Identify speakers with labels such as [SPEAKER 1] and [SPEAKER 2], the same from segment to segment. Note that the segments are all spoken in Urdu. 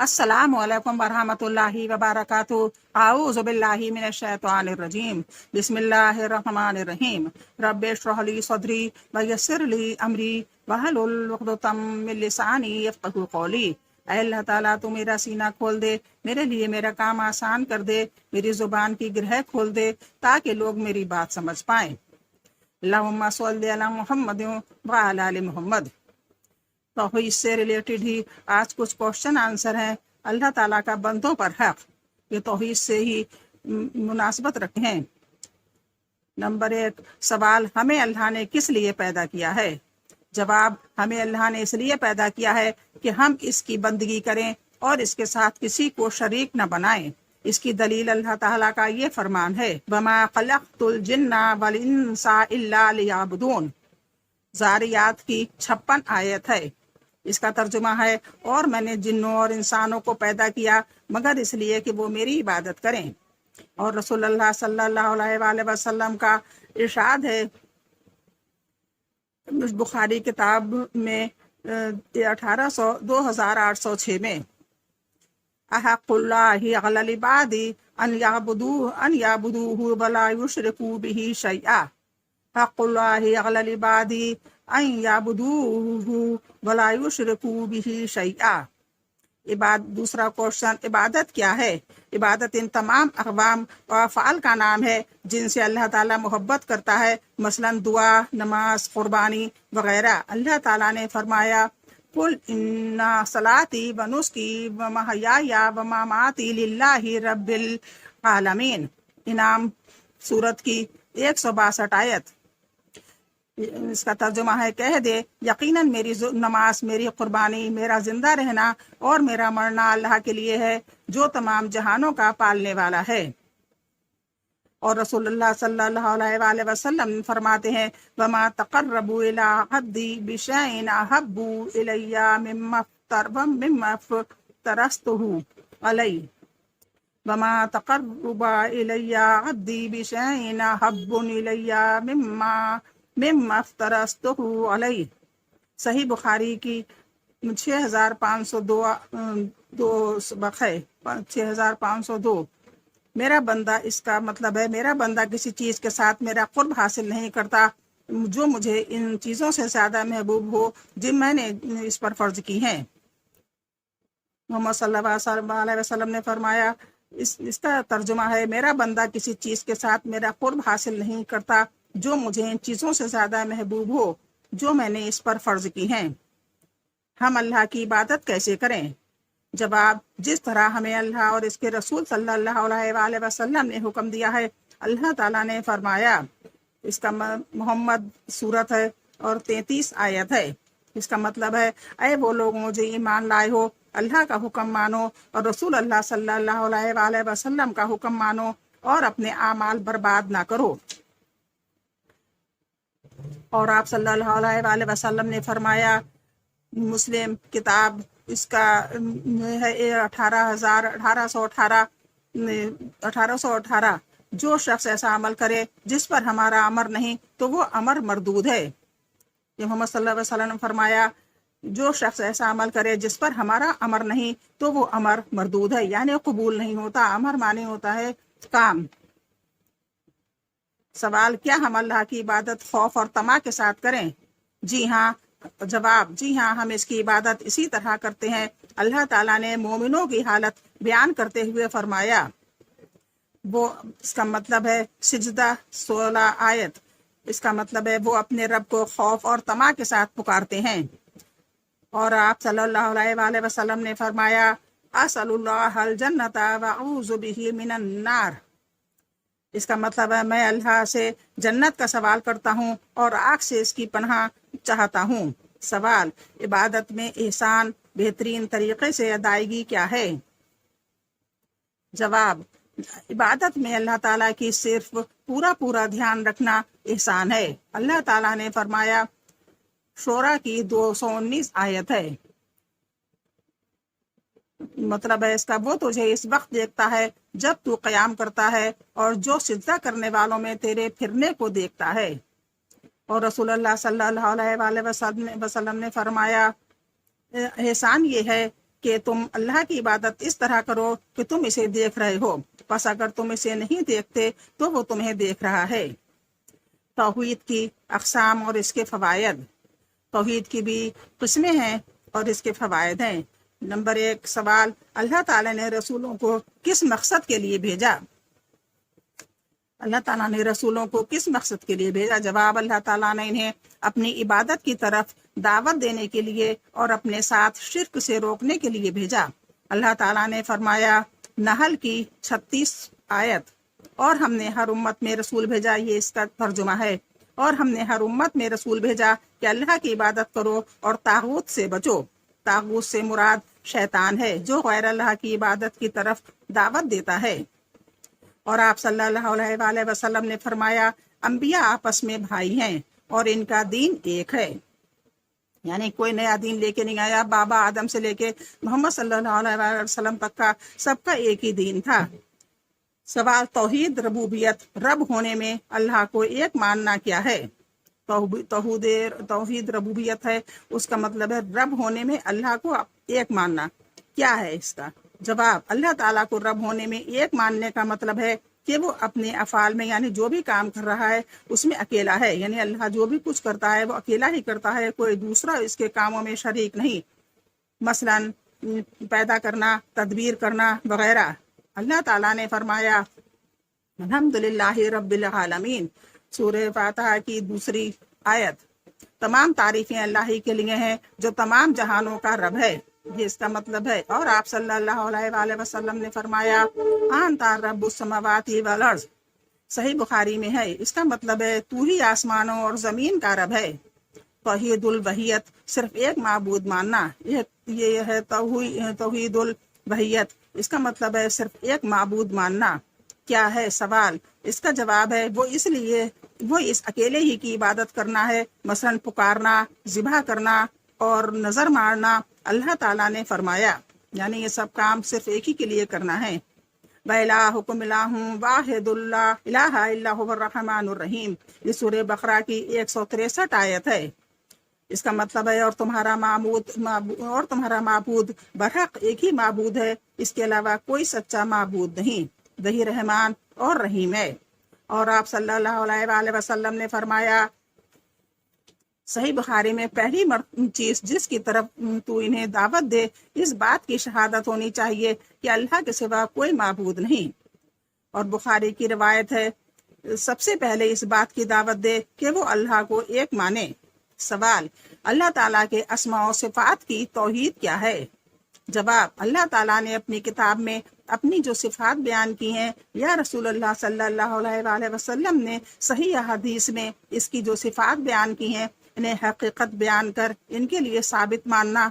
[SPEAKER 1] السلام علیکم ورحمۃ اللہ وبرکاتہ۔ اعوذ باللہ من الشیطان الرجیم، بسم اللہ الرحمن الرحیم۔ رب اشرح لی صدری ویسر لی امری واحلل عقدۃ من لسانی یفقہوا قولی۔ اے اللہ تعالیٰ تو میرا سینہ کھول دے، میرے لیے میرا کام آسان کر دے، میری زبان کی گرہ کھول دے تاکہ لوگ میری بات سمجھ پائیں۔ اللہم صلی علی محمد وعلی آل محمد۔ توحید سے ریلیٹڈ ہی آج کچھ کوشچن آنسر ہیں۔ اللہ تعالیٰ کا بندوں پر حق، یہ توحید سے ہی مناسبت رکھتے ہیں۔ نمبر 1 سوال، ہمیں اللہ نے کس لیے پیدا کیا ہے؟ جواب، ہمیں اللہ نے اس لیے پیدا کیا ہے کہ ہم اس کی بندگی کریں اور اس کے ساتھ کسی کو شریک نہ بنائیں۔ اس کی دلیل اللہ تعالیٰ کا یہ فرمان ہے، وَمَا خَلَقْتُ الْجِنَّ وَالْإِنسَ إِلَّا لِيَعْبُدُونَ۔ زاریات کی 56 آیت ہے۔ اس کا ترجمہ ہے، اور میں نے جنوں اور انسانوں کو پیدا کیا مگر اس لیے کہ وہ میری عبادت کریں۔ اور رسول اللہ صلی اللہ علیہ وآلہ وسلم کا ارشاد ہے بخاری کتاب میں 2806 میں، احق اللہ علی العباد ان یعبدوہ ولا یشرکوا بہ شیئا۔ حق اللہ علی العباد ان یعبدوہ ولا یشرکوا بہ شیئا۔ دوسرا کوشچن، عبادت کیا ہے؟ عبادت ان تمام اقوام و افعال کا نام ہے جن سے اللہ تعالیٰ محبت کرتا ہے، مثلا دعا، نماز، قربانی وغیرہ۔ اللہ تعالیٰ نے فرمایا، قل ان صلاتی و نسکی و محیای و مماتی للہ رب العالمین۔ انعام سورت کی 162 آیت۔ اس کا ترجمہ ہے، کہہ دے یقیناً میری نماز، میری قربانی، میرا زندہ رہنا اور میرا مرنا اللہ کے لیے ہے جو تمام جہانوں کا پالنے والا ہے۔ اور رسول اللہ صلی اللہ علیہ وآلہ وسلم فرماتے ہیں، وَمَا تَقَرَّبُوا إِلَىٰ عَبْدِي بِشَيْءٍ أَحَبُّ إِلَيَّ مِمَّا افْتَرَضْتُهُ عَلَيْهِ۔ وَمَا تَقَرَّبَ إِلَيَّ عَبْدِي بِشَيْءٍ أَحَبُّ إِلَيَّ مما افترضتہ علیہ۔ صحیح بخاری کی 6502 سبق ہے، 6502۔ میرا بندہ، اس کا مطلب ہے میرا بندہ کسی چیز کے ساتھ میرا قرب حاصل نہیں کرتا جو مجھے ان چیزوں سے زیادہ محبوب ہو جن میں نے اس پر فرض کی ہیں۔ محمد صلی اللہ علیہ وسلم نے فرمایا، اس کا ترجمہ ہے، میرا بندہ کسی چیز کے ساتھ میرا قرب حاصل نہیں کرتا جو مجھے ان چیزوں سے زیادہ محبوب ہو جو میں نے اس پر فرض کی ہیں۔ ہم اللہ کی عبادت کیسے کریں؟ جواب، جس طرح ہمیں اللہ اور اس کے رسول صلی اللہ علیہ وآلہ وسلم نے حکم دیا ہے۔ اللہ تعالیٰ نے فرمایا، اس کا محمد سورت ہے اور 33 آیت ہے۔ اس کا مطلب ہے، اے وہ لوگوں جو ایمان لائے ہو، اللہ کا حکم مانو اور رسول اللہ صلی اللہ علیہ وآلہ وسلم کا حکم مانو اور اپنے اعمال برباد نہ کرو۔ اور آپ صلی اللہ علیہ وآلہ وسلم نے فرمایا، مسلم کتاب، اس کا ہے 1818، جو شخص ایسا عمل کرے جس پر ہمارا امر نہیں تو وہ امر مردود ہے۔ یہ محمد صلی اللہ علیہ وسلم نے فرمایا، جو شخص ایسا عمل کرے جس پر ہمارا امر نہیں تو وہ امر مردود ہے، یعنی قبول نہیں ہوتا۔ امر معنی ہوتا ہے کام۔ سوال، کیا ہم اللہ کی عبادت خوف اور طمع کے ساتھ کریں؟ جی ہاں۔ جواب، جی ہاں، ہم اس کی عبادت اسی طرح کرتے ہیں۔ اللہ تعالیٰ نے مومنوں کی حالت بیان کرتے ہوئے فرمایا، وہ اس کا مطلب ہے سجدہ 16 آیت۔ اس کا مطلب ہے وہ اپنے رب کو خوف اور طمع کے ساتھ پکارتے ہیں۔ اور آپ صلی اللہ علیہ وآلہ وسلم نے فرمایا، اسأل اللہ الجنۃ واعوذ بہ من النار۔ اس کا مطلب ہے میں اللہ سے جنت کا سوال کرتا ہوں اور آگ سے اس کی پناہ چاہتا ہوں۔ سوال، عبادت میں احسان بہترین طریقے سے ادائیگی کیا ہے؟ جواب، عبادت میں اللہ تعالیٰ کی صرف پورا دھیان رکھنا احسان ہے۔ اللہ تعالیٰ نے فرمایا، شورا کی 219 آیت ہے۔ مطلب ہے اس کا، وہ تجھے اس وقت دیکھتا ہے جب تو قیام کرتا ہے اور جو سجدہ کرنے والوں میں تیرے پھرنے کو دیکھتا ہے۔ اور رسول اللہ صلی اللہ علیہ وآلہ وسلم نے فرمایا، احسان یہ ہے کہ تم اللہ کی عبادت اس طرح کرو کہ تم اسے دیکھ رہے ہو، پس اگر تم اسے نہیں دیکھتے تو وہ تمہیں دیکھ رہا ہے۔ توحید کی اقسام اور اس کے فوائد۔ توحید کی بھی قسمیں ہیں اور اس کے فوائد ہیں۔ نمبر 1 سوال، اللہ تعالیٰ نے رسولوں کو کس مقصد کے لیے بھیجا؟ اللہ تعالیٰ نے رسولوں کو کس مقصد کے لیے بھیجا؟ جواب، اللہ تعالیٰ نے انہیں اپنی عبادت کی طرف دعوت دینے کے لیے اور اپنے ساتھ شرک سے روکنے کے لیے بھیجا۔ اللہ تعالیٰ نے فرمایا، نحل کی 36 آیت، اور ہم نے ہر امت میں رسول بھیجا، یہ اس کا ترجمہ ہے، اور ہم نے ہر امت میں رسول بھیجا کہ اللہ کی عبادت کرو اور طاغوت سے بچو۔ طاغوت سے مراد شیطان ہے جو غیر اللہ کی عبادت کی طرف دعوت دیتا ہے۔ اور آپ صلی اللہ علیہ وآلہ وسلم نے فرمایا، انبیاء آپس میں بھائی ہیں اور ان کا دین ایک ہے، یعنی کوئی نیا دین لے کے نہیں آیا۔ بابا آدم سے لے کے محمد صلی اللہ علیہ وآلہ وسلم تک کا سب کا ایک ہی دین تھا۔ سوال، توحید ربوبیت، رب ہونے میں اللہ کو ایک ماننا کیا ہے؟ توحید ربوبیت ہے، اس کا مطلب ہے رب ہونے میں اللہ کو ایک ماننا۔ کیا ہے اس کا جواب؟ اللہ تعالیٰ کو رب ہونے میں ایک ماننے کا مطلب ہے کہ وہ اپنے افعال میں، یعنی جو بھی کام کر رہا ہے اس میں اکیلا ہے، یعنی اللہ جو بھی کچھ کرتا ہے وہ اکیلا ہی کرتا ہے، کوئی دوسرا اس کے کاموں میں شریک نہیں۔ مثلا پیدا کرنا، تدبیر کرنا وغیرہ۔ اللہ تعالیٰ نے فرمایا، الحمدللہ رب العالمین، سورہ فاتحہ کی 2 آیت، تمام تعریفیں اللہ ہی کے لیے ہیں جو تمام جہانوں کا رب ہے، یہ اس کا مطلب ہے۔ اور آپ صلی اللہ علیہ وآلہ وسلم نے فرمایا، انت رب السماوات والارض، صحیح بخاری میں ہے، اس کا مطلب ہے تو ہی آسمانوں اور زمین کا رب ہے۔ توحید الوحیت، صرف ایک معبود ماننا، یہ ہے توحید الوحیت، اس کا مطلب ہے صرف ایک معبود ماننا۔ کیا ہے سوال؟ اس کا جواب ہے، وہ اس اکیلے ہی کی عبادت کرنا ہے، مثلا پکارنا، ذبح کرنا اور نظر مارنا۔ اللہ تعالیٰ نے فرمایا، یعنی یہ سب کام صرف ایک ہی کے لیے کرنا ہے۔ وَإِلَٰهُكُمْ إِلَٰهٌ وَاحِدٌ لَا إِلَٰهَ إِلَّا هُوَ الرَّحْمَٰنُ الرَّحِيمُ، یہ سورہ بقرہ کی 163 آیت ہے۔ اس کا مطلب ہے اور تمہارا معبود برحق ایک ہی معبود ہے، اس کے علاوہ کوئی سچا معبود نہیں، وہی رحمان اور رحیم ہے۔ اور آپ صلی اللہ علیہ وآلہ وسلم نے فرمایا، صحیح بخاری میں، پہلی چیز جس کی طرف تو انہیں دعوت دے، اس بات کی شہادت ہونی چاہیے کہ اللہ کے سوا کوئی معبود نہیں۔ اور بخاری کی روایت ہے، سب سے پہلے اس بات کی دعوت دے کہ وہ اللہ کو ایک مانے۔ سوال، اللہ تعالیٰ کے اسماء و صفات کی توحید کیا ہے؟ جواب، اللہ تعالیٰ نے اپنی کتاب میں اپنی جو صفات بیان کی ہیں، یا رسول اللہ صلی اللہ علیہ وآلہ وسلم نے صحیح حدیث میں اس کی جو صفات بیان کی ہیں، انہیں حقیقت بیان کر ان کے لیے ثابت ماننا،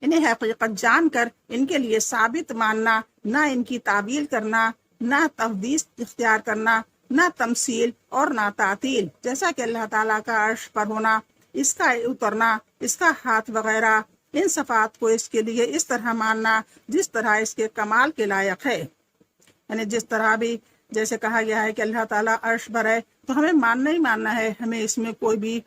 [SPEAKER 1] انہیں حقیقت جان کر ان کے لیے ثابت ماننا، نہ ان کی تعویل کرنا، نہ تفویض اختیار کرنا، نہ تمثیل اور نہ تعطیل، جیسا کہ اللہ تعالیٰ کا عرش پر ہونا، اس کا اترنا، اس کا ہاتھ وغیرہ، ان صفات کو اس کے لیے اس طرح ماننا جس طرح اس کے کمال کے لائق ہے، یعنی جس طرح بھی جیسے کہا گیا ہے کہ اللہ تعالیٰ عرش پر ہے تو ہمیں ماننا ہی ماننا ہے، ہمیں اس میں کوئی بھی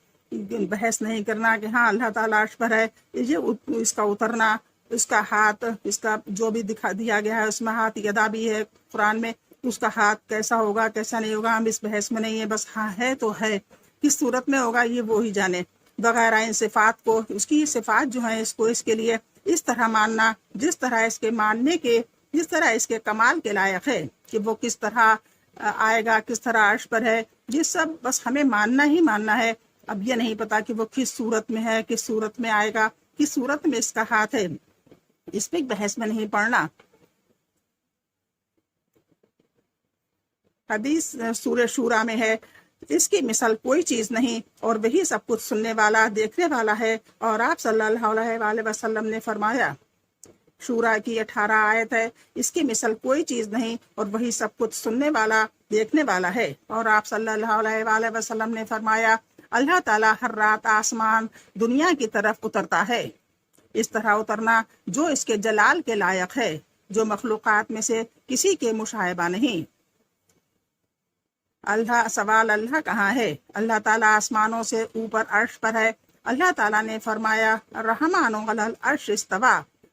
[SPEAKER 1] بحث نہیں کرنا کہ ہاں اللہ تعالیٰ عرش پر ہے، یہ اس کا اترنا، اس کا ہاتھ، اس کا جو بھی دکھا دیا گیا ہے اس میں ہاتھ یدا بھی ہے قرآن میں، اس کا ہاتھ کیسا ہوگا کیسا نہیں ہوگا ہم اس بحث میں نہیں ہے، بس ہاں ہے تو ہے، کس صورت میں ہوگا یہ وہی جانے وغیرہ۔ ان صفات کو، اس کی صفات جو ہیں، اس کو اس کے لیے اس طرح ماننا جس طرح اس کے ماننے کے، جس طرح اس کے کمال کے لائق ہے، کہ وہ کس طرح آئے گا، کس طرح عرش پر ہے، یہ سب بس ہمیں ماننا ہی ماننا ہے۔ اب یہ نہیں پتا کہ وہ کس صورت میں ہے، کس صورت میں آئے گا، کس صورت میں اس کا ہاتھ ہے، اس پہ بحث میں نہیں پڑنا۔ حدیث سورہ شورا میں ہے، اس کی مثال کوئی چیز نہیں اور وہی سب کچھ سننے والا، دیکھنے والا ہے۔ اور آپ صلی اللہ علیہ وآلہ وسلم نے فرمایا، شورا کی 18 آیت ہے، اس کی مثال کوئی چیز نہیں اور وہی سب کچھ سننے والا، دیکھنے والا ہے۔ اور آپ صلی اللہ علیہ وآلہ وسلم نے فرمایا، اللہ تعالیٰ ہر رات آسمان دنیا کی طرف اترتا ہے، اس طرح اترنا جو اس کے جلال کے لائق ہے، جو مخلوقات میں سے کسی کے مشابہ نہیں۔ سوال، اللہ کہاں ہے؟ اللہ تعالیٰ آسمانوں سے اوپر عرش پر ہے۔ اللہ تعالیٰ نے فرمایا، الرحمن علی العرش استویٰ،